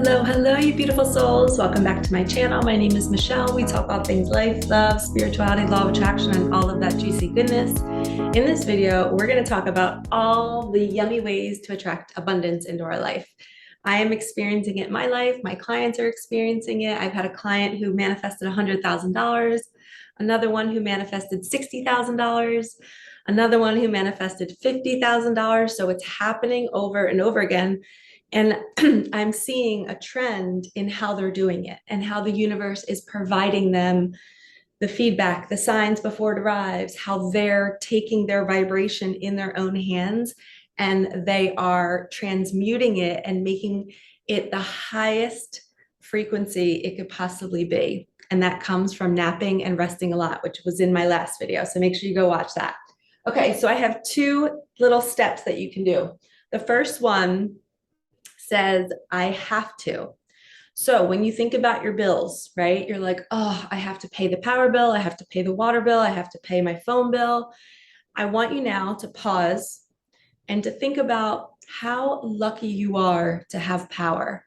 Hello, hello, you beautiful souls. Welcome back to my channel. My name is Michelle. We talk about things life, love, spirituality, law of attraction, and all of that juicy goodness. In this video, we're going to talk about all the yummy ways to attract abundance into our life. I am experiencing it in my life. My clients are experiencing it. I've had a client who manifested $100,000, another one who manifested $60,000, another one who manifested $50,000. So it's happening over and over again. And I'm seeing a trend in how they're doing it and how the universe is providing them the feedback, the signs before it arrives, how they're taking their vibration in their own hands and they are transmuting it and making it the highest frequency it could possibly be. And that comes from napping and resting a lot, which was in my last video. So make sure you go watch that. Okay, so I have two little steps that you can do. The first one says, I have to. So when you think about your bills, right, you're like, oh, I have to pay the power bill. I have to pay the water bill. I have to pay my phone bill. I want you now to pause and to think about how lucky you are to have power,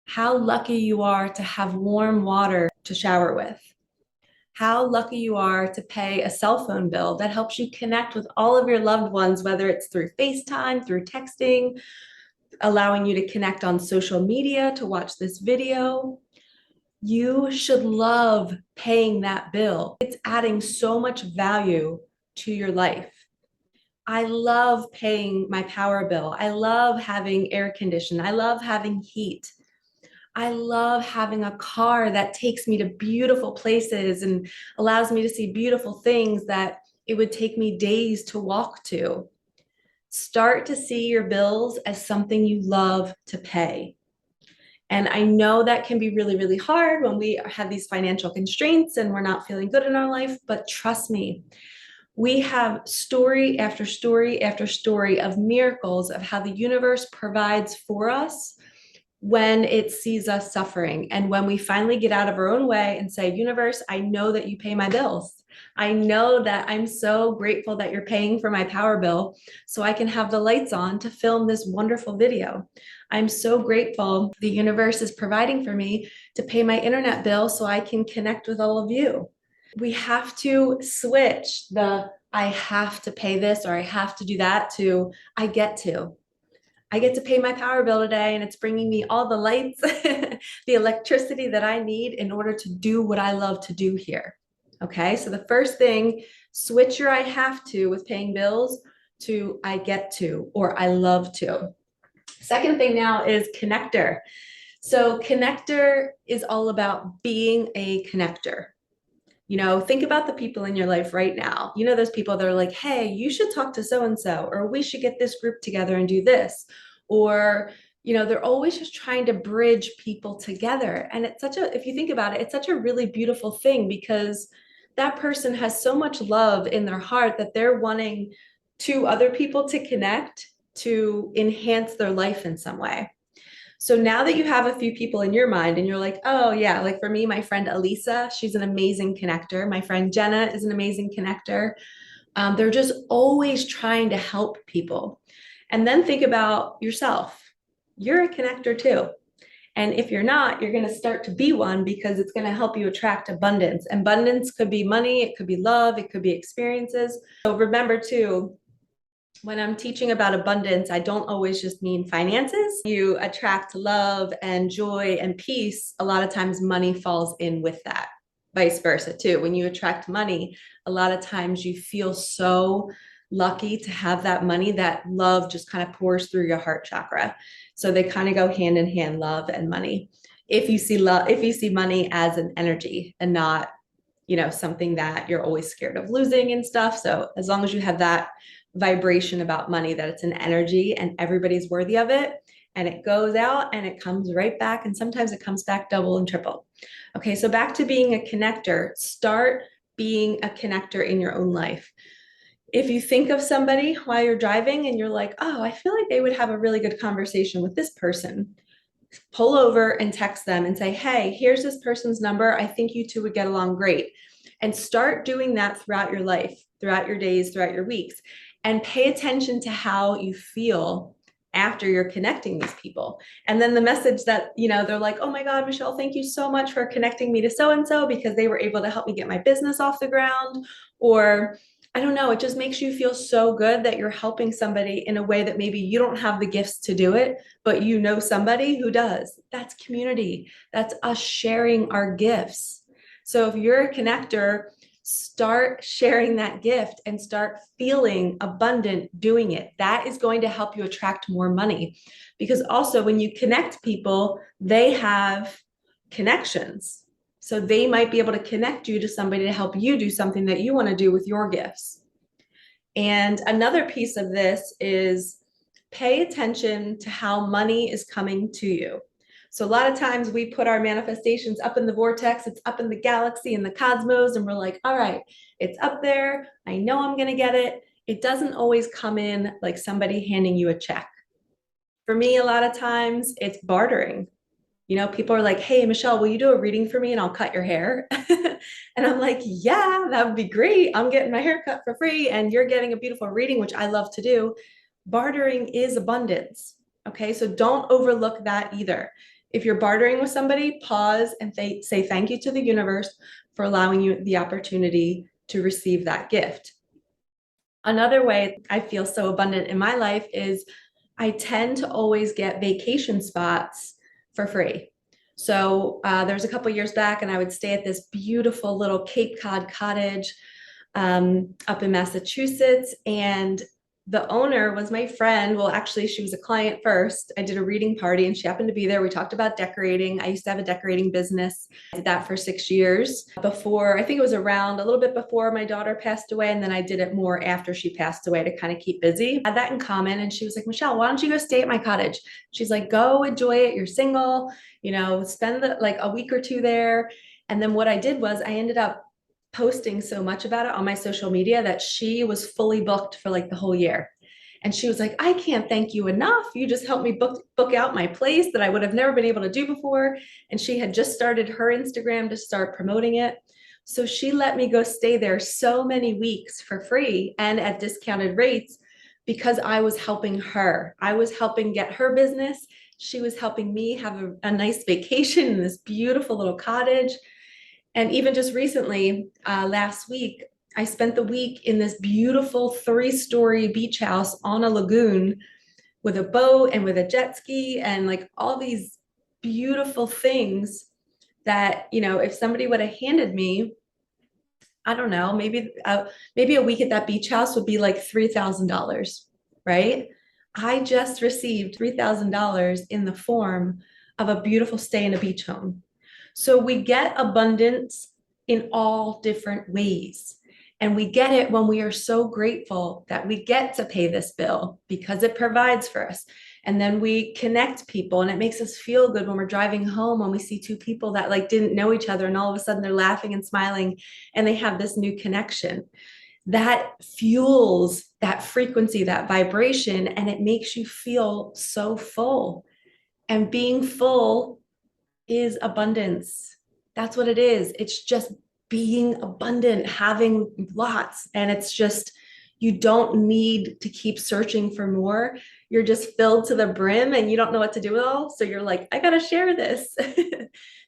how lucky you are to have warm water to shower with, how lucky you are to pay a cell phone bill that helps you connect with all of your loved ones, whether it's through FaceTime, through texting, allowing you to connect on social media to watch this video. You should love paying that bill. It's adding so much value to your life. I love paying my power bill. I love having air conditioning. I love having heat. I love having a car that takes me to beautiful places and allows me to see beautiful things that it would take me days to walk to. Start to see your bills as something you love to pay. And I know that can be really, really hard when we have these financial constraints and we're not feeling good in our life, but trust me, we have story after story after story of miracles of how the universe provides for us when it sees us suffering. And when we finally get out of our own way and say, universe, I know that you pay my bills. I know that I'm so grateful that you're paying for my power bill so I can have the lights on to film this wonderful video. I'm so grateful the universe is providing for me to pay my internet bill so I can connect with all of you. We have to switch the I have to pay this or I have to do that to I get to. I get to pay my power bill today and it's bringing me all the lights, the electricity that I need in order to do what I love to do here. Okay, so the first thing, switch your I have to with paying bills to I get to or I love to. Second thing now is connector. So connector is all about being a connector. You know, think about the people in your life right now. You know, those people that are like, hey, you should talk to so-and-so, or we should get this group together and do this. Or, you know, they're always just trying to bridge people together. And it's if you think about it, it's such a really beautiful thing because that person has so much love in their heart that they're wanting two other people to connect to enhance their life in some way. So now that you have a few people in your mind and you're like, oh yeah, like for me, my friend Elisa, she's an amazing connector. My friend Jenna is an amazing connector. They're just always trying to help people. And then think about yourself. You're a connector too. And if you're not, you're going to start to be one because it's going to help you attract abundance. Abundance could be money, it could be love, it could be experiences. So remember too, when I'm teaching about abundance, I don't always just mean finances. You attract love and joy and peace. A lot of times money falls in with that, vice versa too. When you attract money, a lot of times you feel so lucky to have that money, that love just kind of pours through your heart chakra. So they kind of go hand in hand, love and money. If you see love, if you see money as an energy and not, you know, something that you're always scared of losing and stuff. So as long as you have that vibration about money, that it's an energy and everybody's worthy of it, and it goes out and it comes right back, and sometimes it comes back double and triple. Okay, so back to being a connector. Start being a connector in your own life. If you think of somebody while you're driving and you're like, oh, I feel like they would have a really good conversation with this person, pull over and text them and say, hey, here's this person's number. I think you two would get along great. And start doing that throughout your life, throughout your days, throughout your weeks. And pay attention to how you feel after you're connecting these people. And then the message that, they're like, oh my God, Michelle, thank you so much for connecting me to so-and-so because they were able to help me get my business off the ground. Or I don't know, it just makes you feel so good that you're helping somebody in a way that maybe you don't have the gifts to do it, but you know somebody who does. That's community. That's us sharing our gifts. So if you're a connector, start sharing that gift and start feeling abundant doing it. That is going to help you attract more money, because also when you connect people, they have connections. So they might be able to connect you to somebody to help you do something that you want to do with your gifts. And another piece of this is pay attention to how money is coming to you. So a lot of times we put our manifestations up in the vortex, it's up in the galaxy and the cosmos, and we're like, all right, it's up there. I know I'm going to get it. It doesn't always come in like somebody handing you a check. For me, a lot of times it's bartering. People are like, hey, Michelle, will you do a reading for me and I'll cut your hair? And I'm like, yeah, that would be great. I'm getting my hair cut for free and you're getting a beautiful reading, which I love to do. Bartering is abundance. Okay, so don't overlook that either. If you're bartering with somebody, pause and say thank you to the universe for allowing you the opportunity to receive that gift. Another way I feel so abundant in my life is I tend to always get vacation spots for free. So there's a couple years back, and I would stay at this beautiful little Cape Cod cottage up in Massachusetts. And the owner was my friend. Well, actually, she was a client first. I did a reading party and she happened to be there. We talked about decorating. I used to have a decorating business. I did that for 6 years before, I think it was around a little bit before my daughter passed away. And then I did it more after she passed away to kind of keep busy. I had that in common. And she was like, Michelle, why don't you go stay at my cottage? She's like, go enjoy it. You're single, spend like a week or two there. And then what I did was I ended up posting so much about it on my social media that she was fully booked for like the whole year. And she was like, I can't thank you enough. You just helped me book out my place that I would have never been able to do before. And she had just started her Instagram to start promoting it. So she let me go stay there so many weeks for free and at discounted rates because I was helping her. I was helping get her business. She was helping me have a nice vacation in this beautiful little cottage. And even just recently, last week, I spent the week in this beautiful 3-story beach house on a lagoon with a boat and with a jet ski and like all these beautiful things that, if somebody would have handed me, I don't know, maybe a week at that beach house would be like $3,000, right? I just received $3,000 in the form of a beautiful stay in a beach home. So we get abundance in all different ways. And we get it when we are so grateful that we get to pay this bill because it provides for us. And then we connect people and it makes us feel good when we're driving home, when we see 2 people that like didn't know each other and all of a sudden they're laughing and smiling and they have this new connection. That fuels that frequency, that vibration, and it makes you feel so full. And being full is abundance. That's what it is. It's just being abundant, having lots. And it's just, you don't need to keep searching for more. You're just filled to the brim and you don't know what to do with it all. So you're like, I got to share this.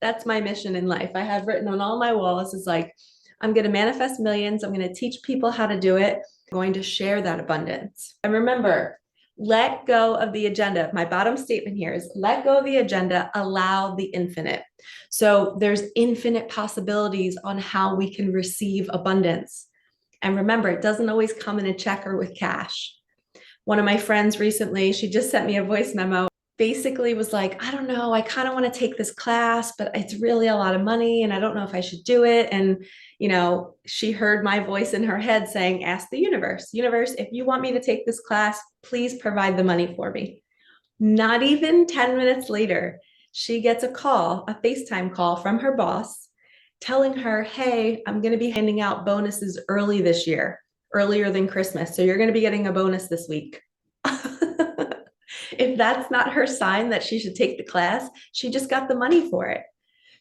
That's my mission in life. I have written on all my walls is like, I'm going to manifest millions. I'm going to teach people how to do it. I'm going to share that abundance. And remember, let go of the agenda. My bottom statement here is let go of the agenda, allow the infinite. So there's infinite possibilities on how we can receive abundance. And remember, it doesn't always come in a check or with cash. One of my friends recently, she just sent me a voice memo, basically was like, I don't know, I kind of want to take this class, but it's really a lot of money and I don't know if I should do it. And she heard my voice in her head saying, ask the universe, if you want me to take this class, please provide the money for me. Not even 10 minutes later, she gets a call, a FaceTime call from her boss telling her, hey, I'm going to be handing out bonuses early this year, earlier than Christmas. So you're going to be getting a bonus this week. If that's not her sign that she should take the class, she just got the money for it.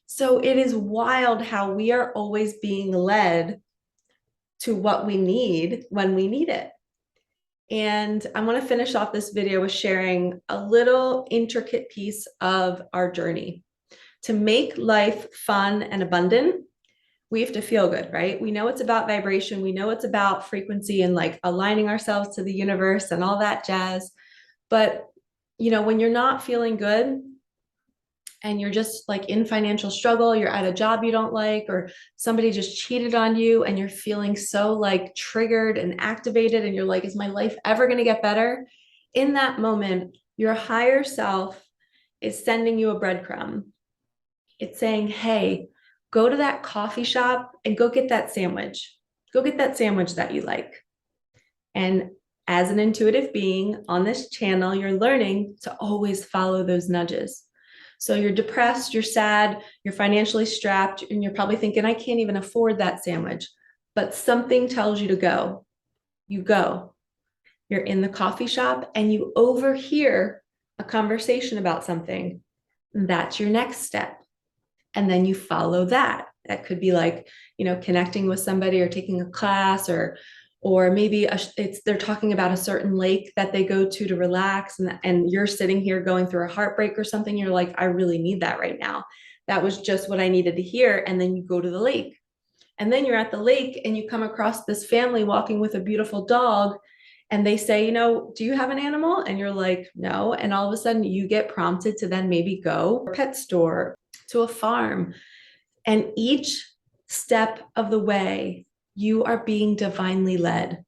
So it is wild how we are always being led to what we need when we need it. And I want to finish off this video with sharing a little intricate piece of our journey. To make life fun and abundant, we have to feel good, right? We know it's about vibration. We know it's about frequency and like aligning ourselves to the universe and all that jazz. But, when you're not feeling good and you're just like in financial struggle, you're at a job you don't like, or somebody just cheated on you and you're feeling so like triggered and activated and you're like, is my life ever going to get better? In that moment, your higher self is sending you a breadcrumb. It's saying, hey, go to that coffee shop and go get that sandwich. Go get that sandwich that you like. And as an intuitive being on this channel, you're learning to always follow those nudges. So you're depressed, you're sad, you're financially strapped, and you're probably thinking, I can't even afford that sandwich. But something tells you to go. You go. You're in the coffee shop and you overhear a conversation about something. That's your next step. And then you follow that. That could be like, connecting with somebody or taking a class, or maybe they're talking about a certain lake that they go to relax, and you're sitting here going through a heartbreak or something. You're like, I really need that right now. That was just what I needed to hear. And then you go to the lake. And then you're at the lake and you come across this family walking with a beautiful dog. And they say, do you have an animal? And you're like, no. And all of a sudden you get prompted to then maybe go to a pet store, to a farm. And each step of the way, you are being divinely led.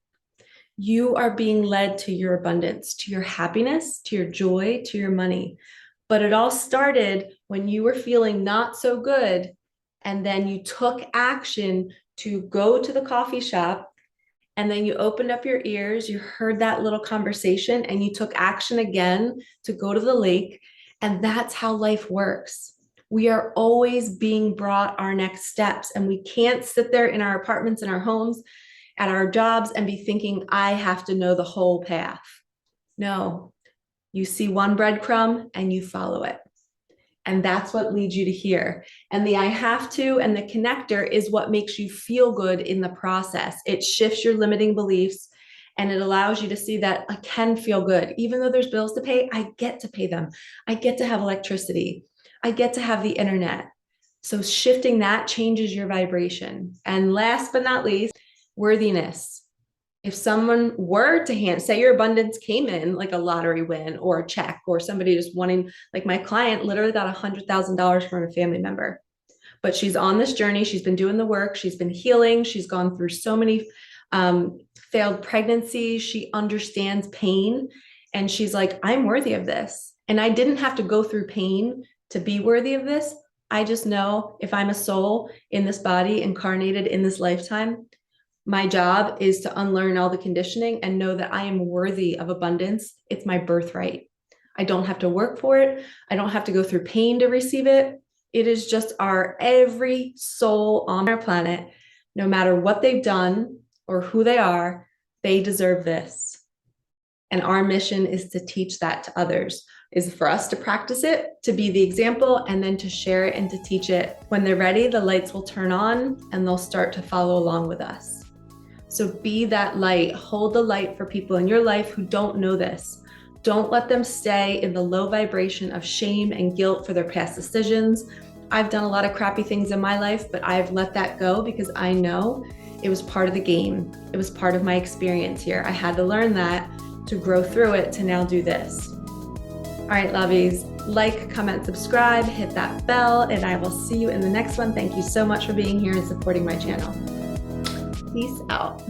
You are being led to your abundance, to your happiness, to your joy, to your money. But it all started when you were feeling not so good. And then you took action to go to the coffee shop. And then you opened up your ears, you heard that little conversation, and you took action again to go to the lake. And that's how life works. We are always being brought our next steps, and we can't sit there in our apartments, in our homes, at our jobs and be thinking, I have to know the whole path. No, you see one breadcrumb and you follow it. And that's what leads you to here. And the I have to and the connector is what makes you feel good in the process. It shifts your limiting beliefs and it allows you to see that I can feel good. Even though there's bills to pay, I get to pay them. I get to have electricity. I get to have the internet. So shifting that changes your vibration. And last but not least, worthiness. If someone were to say your abundance came in like a lottery win or a check, or somebody just wanting, like my client literally got $100,000 from a family member, but she's on this journey. She's been doing the work. She's been healing. She's gone through so many failed pregnancies. She understands pain. And she's like, I'm worthy of this. And I didn't have to go through pain to be worthy of this. I just know if I'm a soul in this body incarnated in this lifetime, my job is to unlearn all the conditioning and know that I am worthy of abundance. It's my birthright. I don't have to work for it. I don't have to go through pain to receive it. It is just every soul on our planet, no matter what they've done or who they are, they deserve this. And our mission is to teach that to others, is for us to practice it, to be the example, and then to share it and to teach it. When they're ready, the lights will turn on and they'll start to follow along with us. So be that light, hold the light for people in your life who don't know this. Don't let them stay in the low vibration of shame and guilt for their past decisions. I've done a lot of crappy things in my life, but I've let that go because I know it was part of the game. It was part of my experience here. I had to learn that to grow through it to now do this. All right, lovies, like, comment, subscribe, hit that bell, and I will see you in the next one. Thank you so much for being here and supporting my channel. Peace out.